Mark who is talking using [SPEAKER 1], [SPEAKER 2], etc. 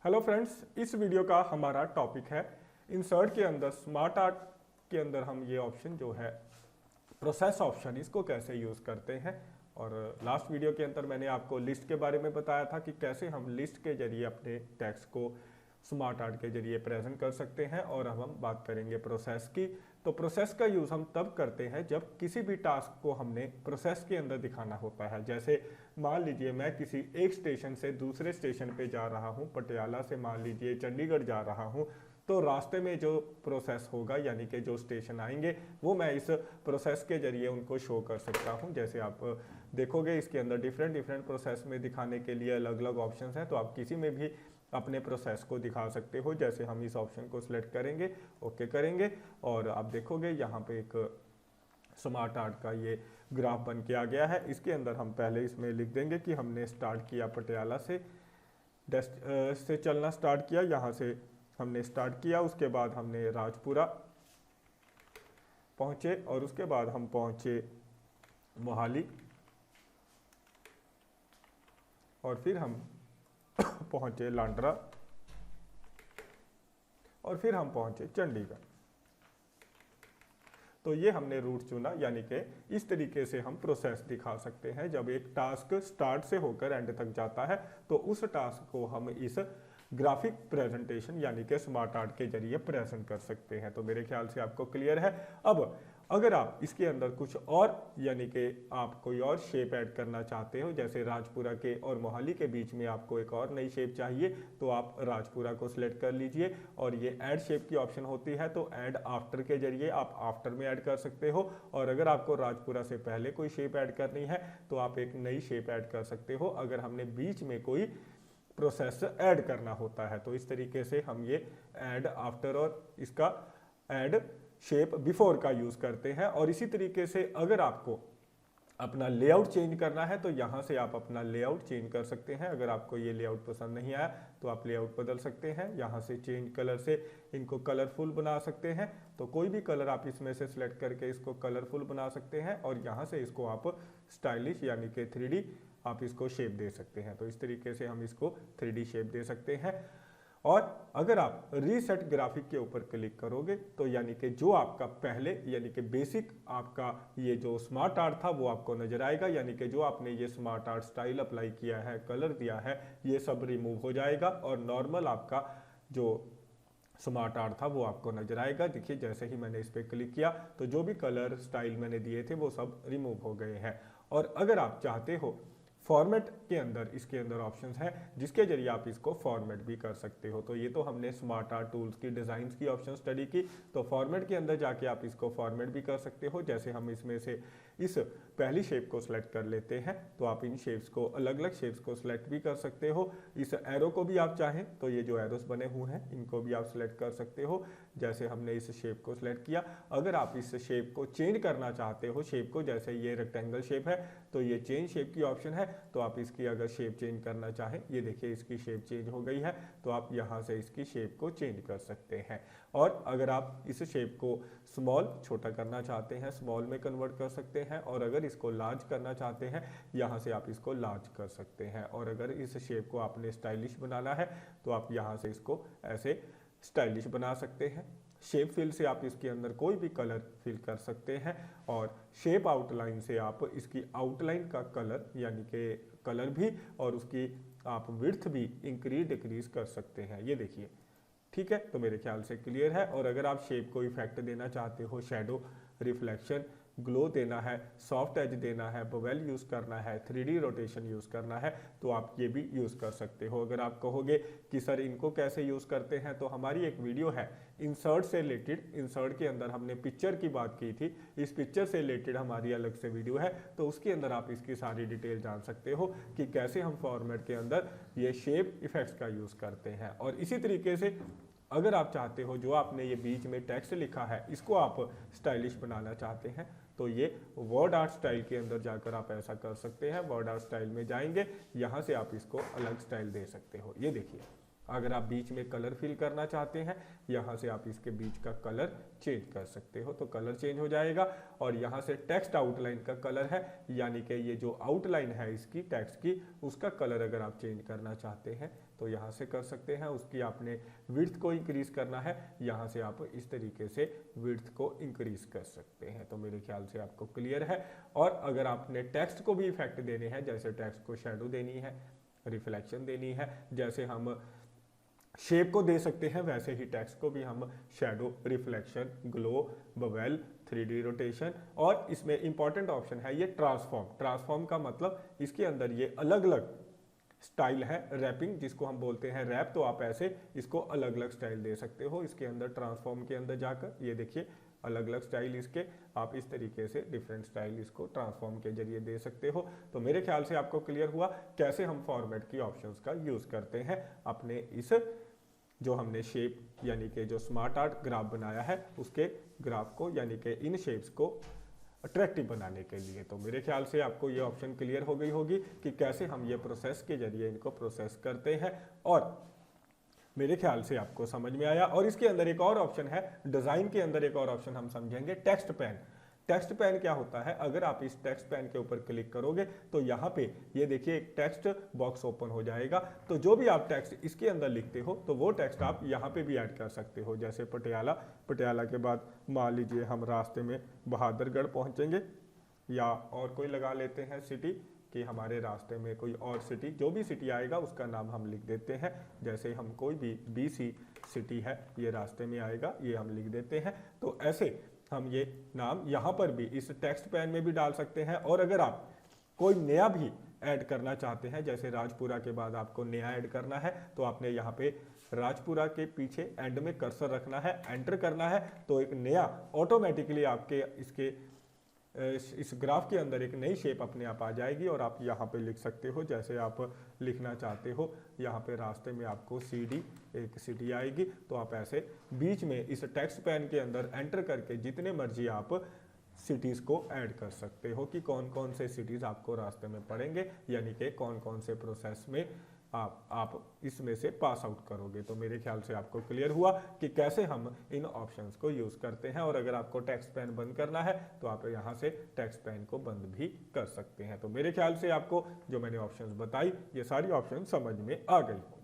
[SPEAKER 1] Hello friends, इस video का हमारा टॉपिक है इंसर्ट के अंदर स्मार्ट आर्ट के अंदर हम ये ऑप्शन जो है प्रोसेस ऑप्शन, इसको कैसे यूज़ करते हैं। और लास्ट वीडियो के अंदर मैंने आपको लिस्ट के बारे में बताया था कि कैसे हम लिस्ट के जरिए अपने टेक्स्ट को स्मार्ट आर्ट के जरिए प्रेजेंट कर सकते हैं। और अब हम बात करेंगे प्रोसेस की। तो प्रोसेस का यूज़ हम तब करते हैं जब किसी भी टास्क को हमने प्रोसेस के अंदर दिखाना होता है। जैसे मान लीजिए मैं किसी एक स्टेशन से दूसरे स्टेशन पे जा रहा हूँ, पटियाला से मान लीजिए चंडीगढ़ जा रहा हूँ, तो रास्ते में जो प्रोसेस होगा यानी कि जो स्टेशन आएंगे वो मैं इस प्रोसेस के जरिए उनको शो कर सकता हूँ। जैसे आप देखोगे इसके अंदर डिफरेंट प्रोसेस में दिखाने के लिए अलग अलग ऑप्शंस हैं, तो आप किसी में भी अपने प्रोसेस को दिखा सकते हो। जैसे हम इस ऑप्शन को सिलेक्ट करेंगे, ओके करेंगे, और आप देखोगे यहाँ पे एक स्मार्ट आर्ट का ये ग्राफ बन के आ गया है। इसके अंदर हम पहले इसमें लिख देंगे कि हमने स्टार्ट किया पटियाला से चलना स्टार्ट किया, यहाँ से हमने स्टार्ट किया, उसके बाद हमने राजपुरा पहुँचे और उसके बाद हम पहुँचे मोहाली और फिर हम पहुँचे लांडरा और फिर हम पहुँचे चंडीगढ़। तो ये हमने रूट चुना, यानी कि इस तरीके से हम प्रोसेस दिखा सकते हैं। जब एक टास्क स्टार्ट से होकर एंड तक जाता है तो उस टास्क को हम इस ग्राफिक प्रेजेंटेशन यानी कि स्मार्ट आर्ट के जरिए प्रेजेंट कर सकते हैं। तो मेरे ख्याल से आपको क्लियर है। अब अगर आप इसके अंदर कुछ और यानी कि आप कोई और शेप ऐड करना चाहते हो, जैसे राजपुरा के और मोहाली के बीच में आपको एक और नई शेप चाहिए, तो आप राजपुरा को सिलेक्ट कर लीजिए और ये ऐड शेप की ऑप्शन होती है, तो ऐड आफ्टर के जरिए आप आफ्टर में ऐड कर सकते हो। और अगर आपको राजपुरा से पहले कोई शेप ऐड करनी है तो आप एक नई शेप ऐड कर सकते हो, अगर हमने बीच में कोई प्रोसेस ऐड करना होता है। तो इस तरीके से हम ये ऐड आफ्टर और इसका ऐड शेप बिफोर का यूज करते हैं। और इसी तरीके से अगर आपको अपना लेआउट चेंज करना है तो यहाँ से आप अपना लेआउट चेंज कर सकते हैं। अगर आपको ये लेआउट पसंद नहीं आया तो आप लेआउट बदल सकते हैं। यहाँ से चेंज कलर से इनको कलरफुल बना सकते हैं, तो कोई भी कलर आप इसमें से सिलेक्ट करके इसको कलरफुल बना सकते हैं और यहाँ से इसको आप स्टाइलिश यानी कि 3D आप इसको शेप दे सकते हैं। तो इस तरीके से हम इसको 3D शेप दे सकते हैं। और अगर आप रीसेट ग्राफिक के ऊपर क्लिक करोगे तो यानी कि जो आपका पहले यानी कि बेसिक आपका ये जो स्मार्ट आर्ट था वो आपको नजर आएगा, यानी कि जो आपने ये स्मार्ट आर्ट स्टाइल अप्लाई किया है, कलर दिया है, ये सब रिमूव हो जाएगा और नॉर्मल आपका जो स्मार्ट आर्ट था वो आपको नजर आएगा। देखिए जैसे ही मैंने इस पर क्लिक किया तो जो भी कलर स्टाइल मैंने दिए थे वो सब रिमूव हो गए हैं। और अगर आप चाहते हो फॉर्मेट के अंदर इसके अंदर ऑप्शंस हैं जिसके जरिए आप इसको फॉर्मेट भी कर सकते हो। तो ये तो हमने स्मार्ट आर्ट टूल्स की डिज़ाइंस की ऑप्शन स्टडी की, तो फॉर्मेट के अंदर जाके आप इसको फॉर्मेट भी कर सकते हो। जैसे हम इसमें से इस पहली शेप को सिलेक्ट कर लेते हैं तो आप इन शेप्स को अलग अलग शेप्स को सिलेक्ट भी कर सकते हो। इस एरो को भी आप चाहें तो ये जो एरोस बने हुए हैं इनको भी आप सिलेक्ट कर सकते हो। जैसे हमने इस शेप को सिलेक्ट किया, अगर आप इस शेप को चेंज करना चाहते हो शेप को, जैसे ये रेक्टेंगल शेप है तो ये चेंज शेप की ऑप्शन है, तो आप इसकी अगर शेप चेंज करना चाहें, ये देखिए इसकी शेप चेंज हो गई है, तो आप यहाँ से इसकी शेप को चेंज कर सकते हैं। और अगर आप इस शेप को स्मॉल छोटा करना चाहते हैं स्मॉल में कन्वर्ट कर सकते हैं, और अगर इसको लार्ज करना चाहते हैं यहाँ से आप इसको लार्ज कर सकते हैं। और अगर इस शेप को आपने स्टाइलिश बनाना है तो आप यहाँ से इसको ऐसे स्टाइलिश बना सकते हैं। शेप फिल से आप इसके अंदर कोई भी कलर फिल कर सकते हैं और शेप आउटलाइन से आप इसकी आउटलाइन का कलर यानी कि कलर भी और उसकी आप विड्थ भी इंक्रीज डिक्रीज कर सकते हैं। ये देखिए, ठीक है, तो मेरे ख्याल से क्लियर है। और अगर आप शेप को इफेक्ट देना चाहते हो, शैडो, रिफ्लेक्शन, ग्लो देना है, सॉफ्ट एज देना है, बवेल यूज़ करना है, 3D रोटेशन यूज़ करना है, तो आप ये भी यूज़ कर सकते हो। अगर आप कहोगे कि सर इनको कैसे यूज़ करते हैं, तो हमारी एक वीडियो है इंसर्ट से रिलेटेड, इंसर्ट के अंदर हमने पिक्चर की बात की थी, इस पिक्चर से रिलेटेड हमारी अलग से वीडियो है, तो उसके अंदर आप इसकी सारी डिटेल जान सकते हो कि कैसे हम फॉर्मेट के अंदर ये शेप इफेक्ट्स का यूज़ करते हैं। और इसी तरीके से अगर आप चाहते हो जो आपने ये बीच में टेक्स्ट लिखा है इसको आप स्टाइलिश बनाना चाहते हैं तो ये वर्ड आर्ट स्टाइल के अंदर जाकर आप ऐसा कर सकते हैं। वर्ड आर्ट स्टाइल में जाएंगे, यहाँ से आप इसको अलग स्टाइल दे सकते हो। ये देखिए, अगर आप बीच में कलर फिल करना चाहते हैं यहाँ से आप इसके बीच का कलर चेंज कर सकते हो, तो कलर चेंज हो जाएगा। और यहाँ से टेक्स्ट आउटलाइन का कलर है, यानी कि ये जो आउटलाइन है इसकी टेक्स्ट की, उसका कलर अगर आप चेंज करना चाहते हैं तो यहाँ से कर सकते हैं। उसकी आपने विड्थ को इंक्रीज करना है, यहाँ से आप इस तरीके से विड्थ को इंक्रीज कर सकते हैं। तो मेरे ख्याल से आपको क्लियर है। और अगर आपने टेक्स्ट को भी इफेक्ट देने हैं, जैसे टेक्स्ट को शेडो देनी है, रिफ्लेक्शन देनी है, जैसे हम शेप को दे सकते हैं, वैसे ही टेक्स्ट को भी हम shadow, reflection, glow, bevel, 3D rotation, और इसमें इंपॉर्टेंट ऑप्शन है ये ट्रांसफॉर्म। ट्रांसफॉर्म का मतलब इसके अंदर ये अलग अलग स्टाइल है, रैपिंग जिसको हम बोलते हैं रैप, तो आप ऐसे इसको अलग अलग स्टाइल दे सकते हो इसके अंदर। ट्रांसफॉर्म के अंदर जाकर ये देखिए अलग अलग स्टाइल इसके, आप इस तरीके से डिफरेंट स्टाइल इसको ट्रांसफॉर्म के जरिए दे सकते हो। तो मेरे ख्याल से आपको क्लियर हुआ कैसे हम फॉर्मेट की ऑप्शंस का यूज करते हैं अपने इस जो हमने शेप यानी कि जो स्मार्ट आर्ट ग्राफ बनाया है उसके ग्राफ को यानी कि इन शेप्स को अट्रैक्टिव बनाने के लिए। तो मेरे ख्याल से आपको ये ऑप्शन क्लियर हो गई होगी कि कैसे हम ये प्रोसेस के जरिए इनको प्रोसेस करते हैं, और मेरे ख्याल से आपको समझ में आया। और इसके अंदर एक और ऑप्शन है, डिजाइन के अंदर एक और ऑप्शन हम समझेंगे, टेक्स्ट पैन। टेक्स्ट पैन क्या होता है, अगर आप इस टेक्स्ट पैन के ऊपर क्लिक करोगे तो यहाँ पे ये देखिए एक टेक्स्ट बॉक्स ओपन हो जाएगा। तो जो भी आप टेक्स्ट इसके अंदर लिखते हो तो वो टेक्स्ट आप यहाँ पे भी ऐड कर सकते हो। जैसे पटियाला, पटियाला के बाद मान लीजिए हम रास्ते में बहादुरगढ़ पहुँचेंगे, या और कोई लगा लेते हैं सिटी कि हमारे रास्ते में कोई और सिटी, जो भी सिटी आएगा उसका नाम हम लिख देते हैं। जैसे हम कोई भी BC सिटी है ये रास्ते में आएगा, ये हम लिख देते हैं। तो ऐसे हम ये नाम यहाँ पर भी इस टेक्स्ट पैन में भी डाल सकते हैं। और अगर आप कोई नया भी ऐड करना चाहते हैं, जैसे राजपुरा के बाद आपको नया ऐड करना है, तो आपने यहाँ पे राजपुरा के पीछे एंड में कर्सर रखना है, एंटर करना है, तो एक नया ऑटोमेटिकली आपके इसके इस ग्राफ के अंदर एक नई शेप अपने आप आ जाएगी और आप यहाँ पे लिख सकते हो जैसे आप लिखना चाहते हो। यहाँ पे रास्ते में आपको CD एक सिटी आएगी, तो आप ऐसे बीच में इस टेक्स्ट पैन के अंदर एंटर करके जितने मर्जी आप सिटीज़ को ऐड कर सकते हो कि कौन कौन से सिटीज़ आपको रास्ते में पड़ेंगे, यानी कि कौन कौन से प्रोसेस में आप इसमें से पास आउट करोगे। तो मेरे ख्याल से आपको क्लियर हुआ कि कैसे हम इन ऑप्शंस को यूज़ करते हैं। और अगर आपको टेक्स्ट पैन बंद करना है तो आप यहाँ से टेक्स्ट पैन को बंद भी कर सकते हैं। तो मेरे ख्याल से आपको जो मैंने ऑप्शंस बताई ये सारी ऑप्शन समझ में आ गई।